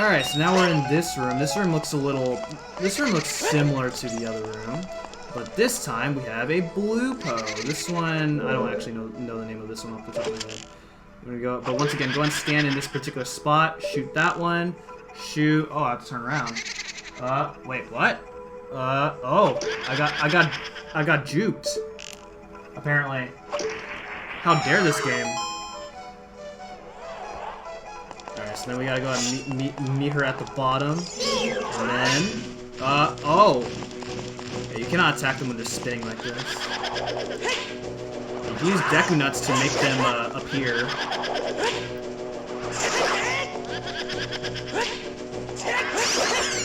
Alright, so now we're in this room. This room looks similar to the other room. But this time we have a blue Poe. This one, I don't actually know the name of this one off the top of my head. I'm gonna go, but once again, go and stand in this particular spot. Shoot that one. Shoot. Oh, I have to turn around. Wait, what? Oh, I got juked. Apparently. How dare this game? Alright, so then we gotta go and meet her at the bottom. And then, oh. Yeah, you cannot attack them when they're spinning like this. You use Deku Nuts to make them appear.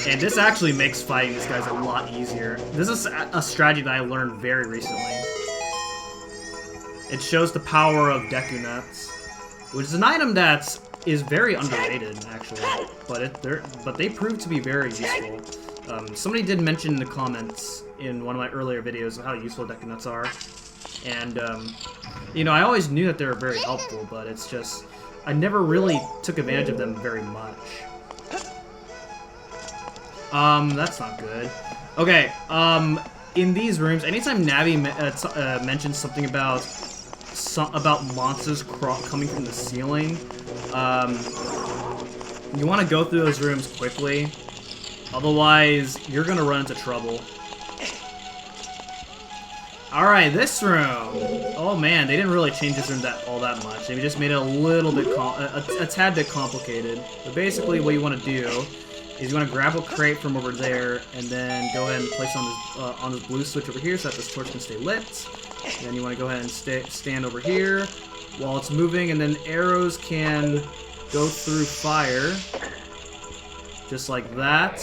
And this actually makes fighting these guys a lot easier. This is a strategy that I learned very recently. It shows the power of Deku Nuts, which is an item that is very underrated, actually. But they prove to be very useful. Somebody did mention in the comments in one of my earlier videos of how useful Deku Nuts are. And, you know, I always knew that they were very helpful, but it's just, I never really took advantage of them very much. That's not good. Okay, in these rooms, anytime Navi mentions something about monsters coming from the ceiling, you want to go through those rooms quickly, otherwise you're gonna run into trouble. Alright, this room. Oh man, they didn't really change this room all that much. They just made it a little bit, a tad bit complicated. But basically what you want to do is you want to grab a crate from over there and then go ahead and place it on this blue switch over here so that this torch can stay lit. And then you want to go ahead and stand over here while it's moving, and then arrows can go through fire. Just like that.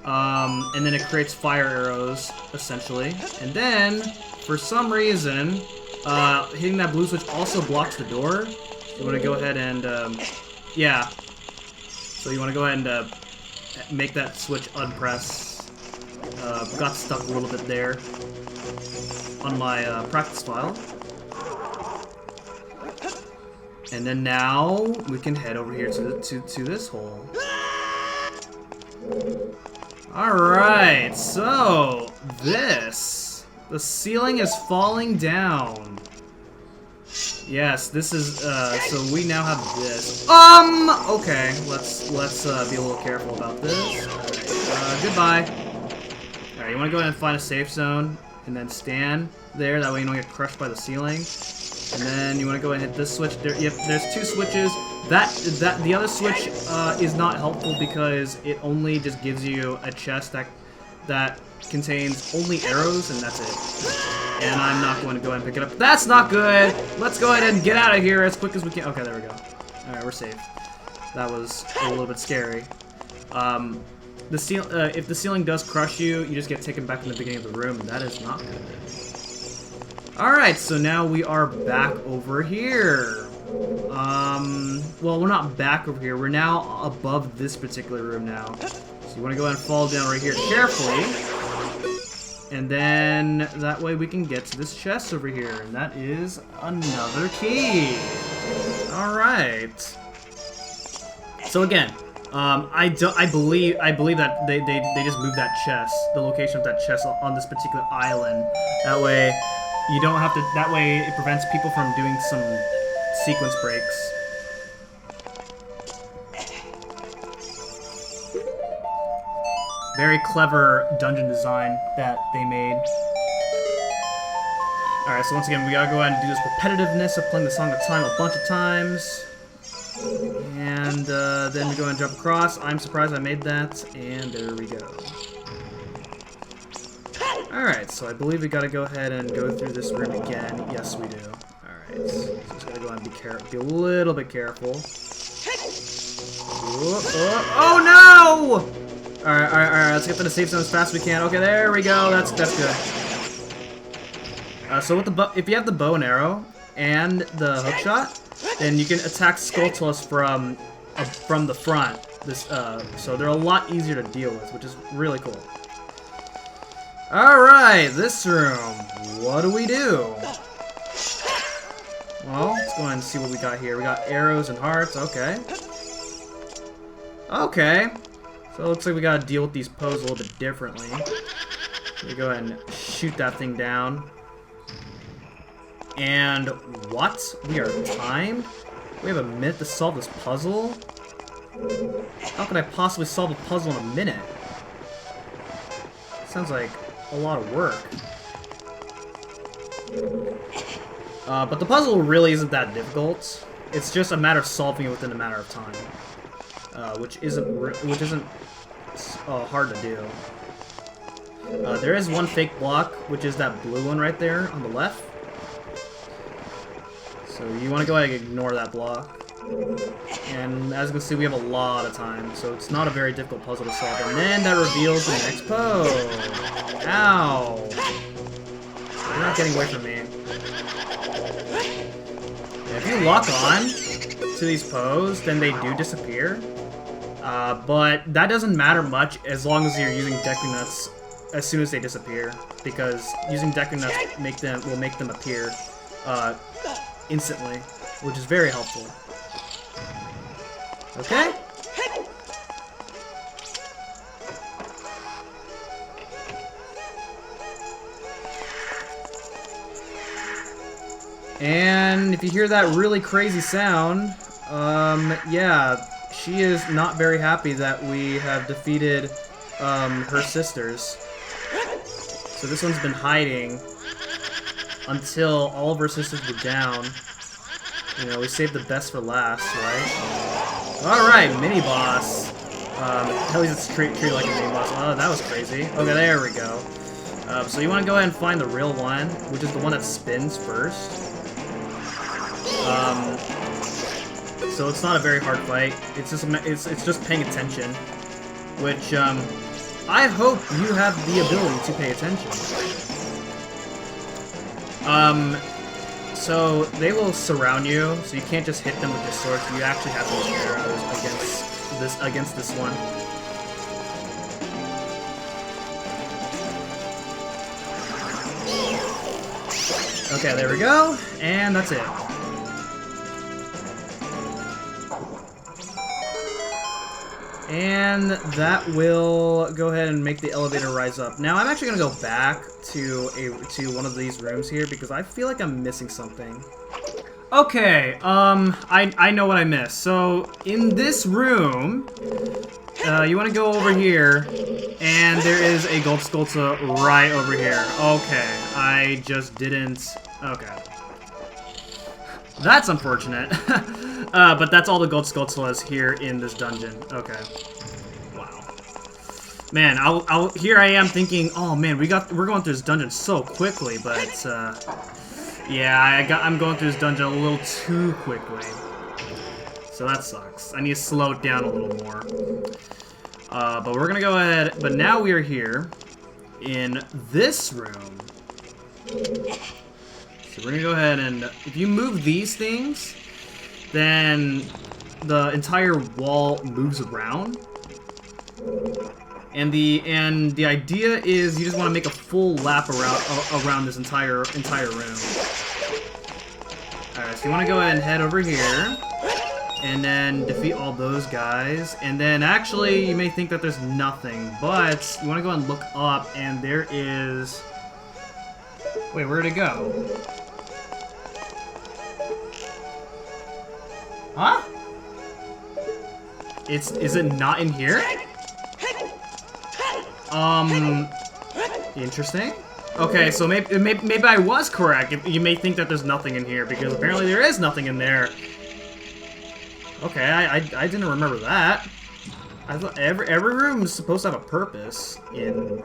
And then it creates fire arrows, essentially. And then, for some reason, hitting that blue switch also blocks the door. You want to go ahead and, yeah. So you want to go ahead and make that switch unpress. Got stuck a little bit there on my practice file. And then now we can head over here to this hole. Alright, so the ceiling is falling down. Yes, this is, so we now have this. Okay, let's be a little careful about this. Alright, goodbye. Alright, you want to go ahead and find a safe zone, and then stand there, that way you don't get crushed by the ceiling. And then you want to go ahead and hit this switch. Yep, there's two switches. The other switch is not helpful because it only just gives you a chest that contains only arrows, and that's it. And I'm not going to go ahead and pick it up. That's not good! Let's go ahead and get out of here as quick as we can. Okay, there we go. Alright, we're safe. That was a little bit scary. If the ceiling does crush you, you just get taken back in the beginning of the room, and that is not good. Alright, so now we are back over here. Well, we're not back over here. We're now above this particular room now. So you want to go ahead and fall down right here carefully. And then that way we can get to this chest over here. And that is another key. Alright. So again, I believe that they just moved that chest, the location of that chest on this particular island. That way you don't have to, that way it prevents people from doing some sequence breaks. Very clever dungeon design that they made. Alright, so once again, we gotta go ahead and do this repetitiveness of playing the Song of Time a bunch of times. And then we go and jump across. I'm surprised I made that, and there we go. Alright, so I believe we gotta go ahead and go through this room again. Yes, we do. Alright, so just gotta go and be a little bit careful. Oh no! Alright, let's get to the safe zone as fast as we can. Okay, there we go. That's good. So with the if you have the bow and arrow and the hookshot, then you can attack Skulltula from the front. So they're a lot easier to deal with, which is really cool. Alright, this room. What do we do? Well, let's go ahead and see what we got here. We got arrows and hearts, okay. Okay. So it looks like we gotta deal with these poses a little bit differently. We go ahead and shoot that thing down. And what? We are timed? We have a minute to solve this puzzle? How could I possibly solve a puzzle in a minute? Sounds like a lot of work. But the puzzle really isn't that difficult. It's just a matter of solving it within a matter of time, which isn't hard to do. There is one fake block, which is that blue one right there on the left. So you want to go ahead and ignore that block. And as you can see, we have a lot of time, so it's not a very difficult puzzle to solve. And then that reveals the next pose. Ow! You're not getting away from me. If you lock on to these poses, then they do disappear. But that doesn't matter much as long as you're using Deku Nuts as soon as they disappear, because using Deku Nuts will make them appear instantly, which is very helpful. Okay? And if you hear that really crazy sound, yeah, she is not very happy that we have defeated her sisters. So this one's been hiding until all of her sisters were down. You know, we saved the best for last, right? Alright, mini-boss. At least it's treated like a mini-boss. Oh, that was crazy. Okay, there we go. So you want to go ahead and find the real one, which is the one that spins first. So it's not a very hard fight. It's just paying attention, which I hope you have the ability to pay attention. So they will surround you, so you can't just hit them with your sword. You actually have to use arrows against this one. Okay, there we go, and that's it. And that will go ahead and make the elevator rise up. Now I'm actually gonna go back to one of these rooms here because I feel like I'm missing something. Okay, I know what I missed. So in this room, you want to go over here, and there is a gold Skulltula right over here. Okay, I just didn't. Okay, that's unfortunate. But that's all the gold Skulltulas here in this dungeon. Okay. Wow. Man, here I am thinking, oh man, we're going through this dungeon so quickly, but yeah, I'm going through this dungeon a little too quickly. So that sucks. I need to slow it down a little more. But we're gonna go ahead. But now we are here in this room. So we're gonna go ahead and if you move these things, then the entire wall moves around. And the idea is you just want to make a full lap around this entire room. Alright, so you want to go ahead and head over here and then defeat all those guys. And then actually you may think that there's nothing, but you want to go and look up and there is... Wait, where'd it go? Huh? Is it not in here? Interesting. Okay, so maybe I was correct. You may think that there's nothing in here because apparently there is nothing in there. Okay, I didn't remember that. I thought every room is supposed to have a purpose in.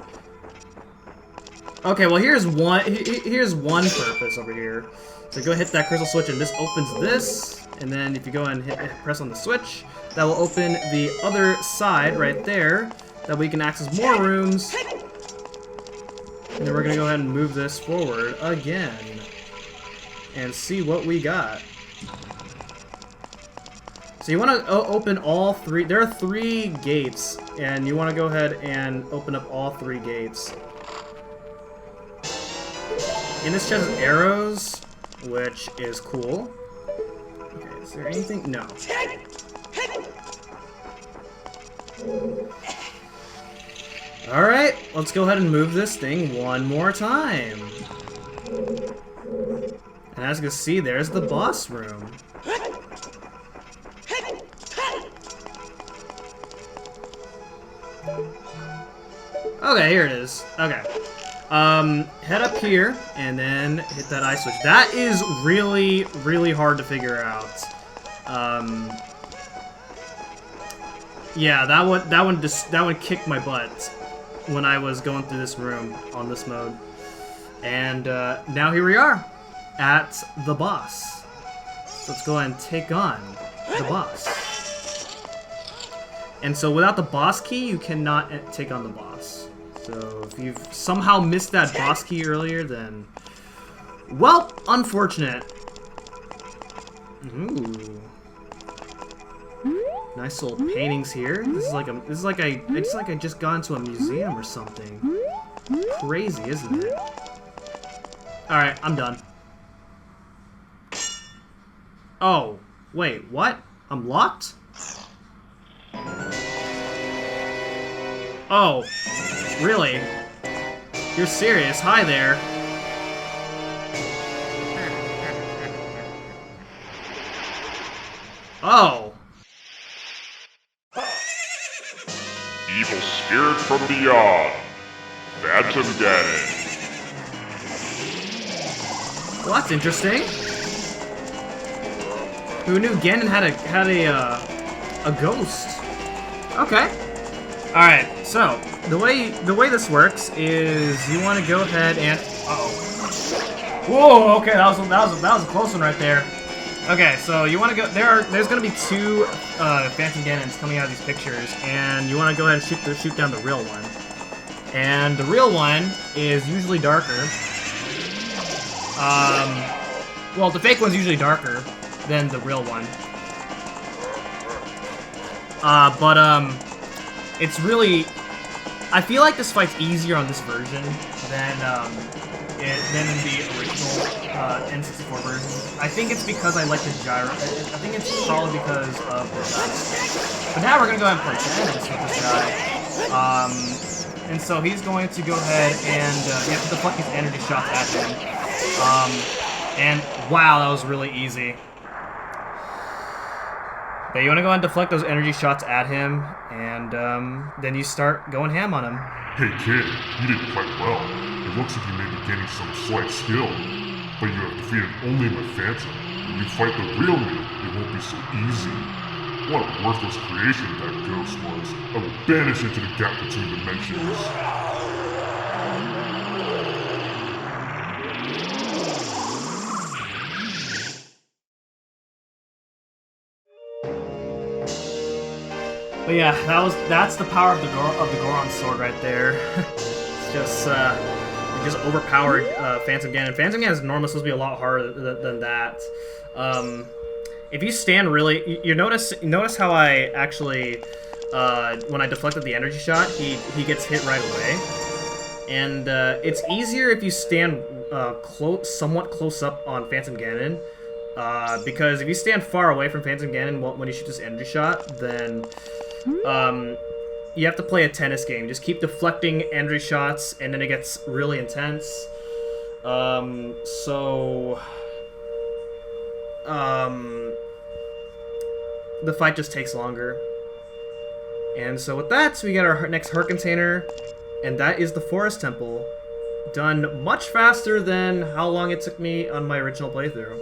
Okay, well here's one purpose over here. So go hit that crystal switch and this opens this. And then if you go and press on the switch, that will open the other side right there. That we can access more rooms. And then we're gonna go ahead and move this forward again. And see what we got. So you want to open all three. There are 3 gates. And you want to go ahead and open up all 3 gates. In this chest is arrows, which is cool. Okay, is there anything? No. Alright, let's go ahead and move this thing one more time. And as you can see, there's the boss room. Okay, here it is. Okay. Head up here, and then hit that eye switch. That is really, really hard to figure out. Yeah, that one kicked my butt when I was going through this room on this mode. And now here we are at the boss. So let's go ahead and take on the boss. And so without the boss key, you cannot take on the boss. So if you've somehow missed that boss key earlier, then... well, unfortunate. Ooh. Nice little paintings here. This is like I just got into a museum or something. Crazy, isn't it? Alright, I'm done. Oh, wait, what? I'm locked? Oh, really? You're serious? Hi there. Oh. Evil spirit from beyond. Phantom Ganon. Well, that's interesting. Who knew Ganon had a ghost? Okay. All right. So the way this works is you want to go ahead and whoa. Okay, that was a close one right there. Okay, so you want to go. There's going to be two Phantom Ganons coming out of these pictures, and you want to go ahead and shoot down the real one. And the real one is usually darker. Well, the fake one's usually darker than the real one. It's really... I feel like this fight's easier on this version than in the original N64 version. I think it's because I like the gyro. I think it's probably because of the guys. But now we're gonna go ahead and play tennis with this guy. And so he's going to go ahead and you have to deflect these energy shots at him. And wow, that was really easy. But you want to go ahead and deflect those energy shots at him, and then you start going ham on him. Hey kid, you did quite well. It looks like you may be gaining some slight skill, but you have defeated only my Phantom. When you fight the real me, it won't be so easy. What a worthless creation that ghost was. I will banish it to the gap between dimensions. But yeah, that's the power of the Goron sword right there. It's just overpowered Phantom Ganon. Phantom Ganon is normally supposed to be a lot harder than that. If you stand really, you notice how I actually when I deflected the energy shot, he gets hit right away. And it's easier if you stand somewhat close up on Phantom Ganon. Because if you stand far away from Phantom Ganon when you shoot this energy shot, then you have to play a tennis game. Just keep deflecting energy shots, and then it gets really intense. The fight just takes longer. And so with that, we get our next heart container, and that is the Forest Temple. Done much faster than how long it took me on my original playthrough.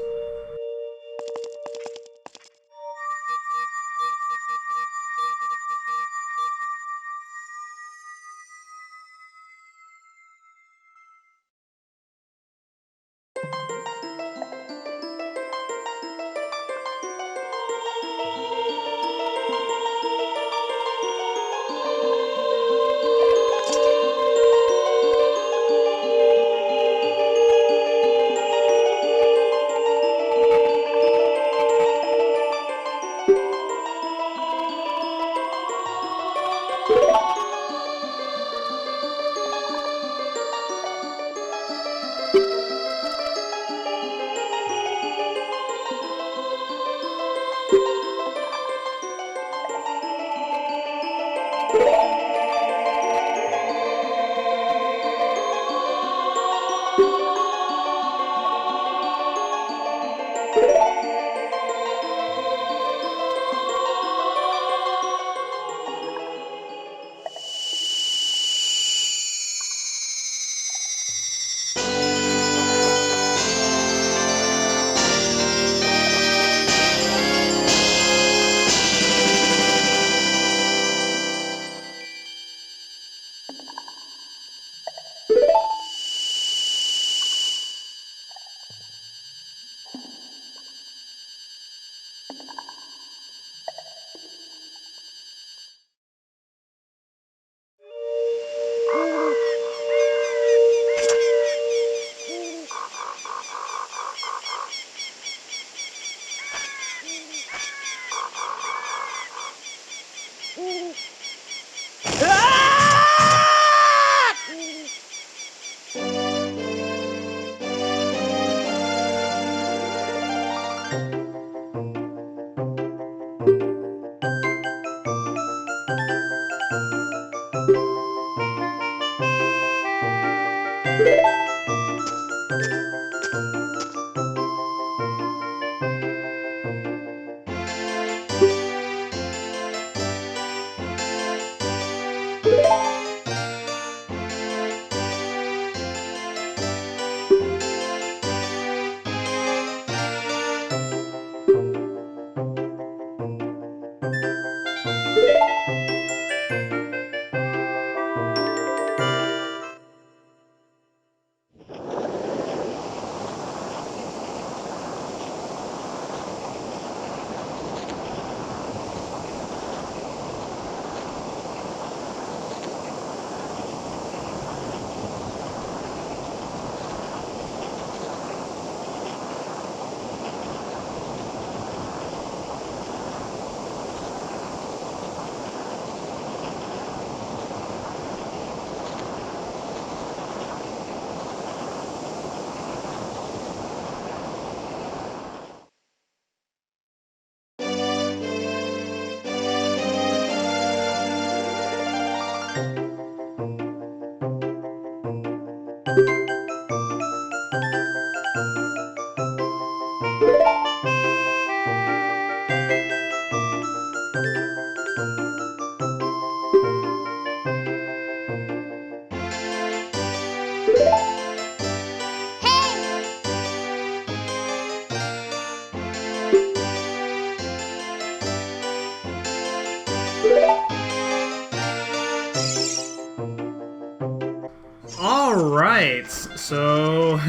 Alright, so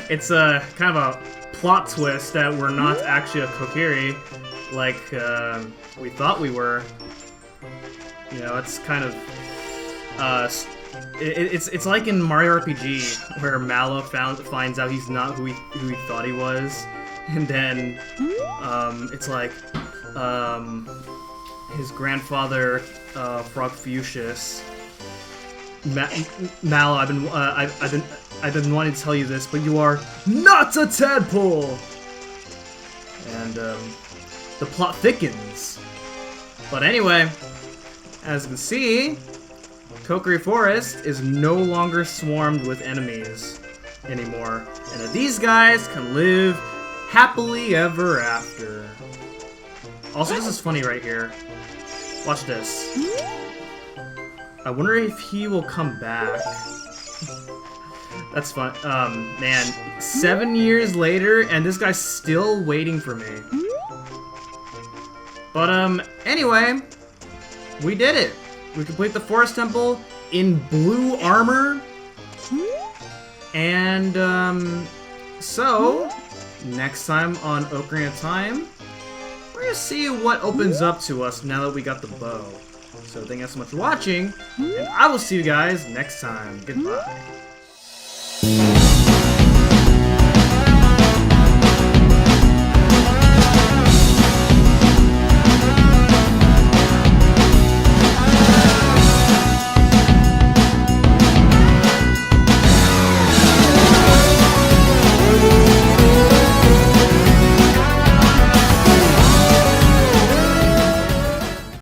it's a kind of a plot twist that we're not actually a Kokiri like we thought we were. You know, it's kind of it's like in Mario RPG where Mallow finds out he's not who he thought he was, and then it's like his grandfather Frogfucius. Mallow, I've been wanting to tell you this, but you are not a tadpole. And the plot thickens. But anyway, as you can see, Kokiri Forest is no longer swarmed with enemies anymore, and that these guys can live happily ever after. Also, this is funny right here. Watch this. I wonder if he will come back. That's fun. Man, 7 years later, and this guy's still waiting for me. But, anyway, we did it. We complete the Forest Temple in blue armor. And, so, next time on Ocarina of Time, we're gonna see what opens up to us now that we got the bow. So thank you guys so much for watching, and I will see you guys next time. Goodbye.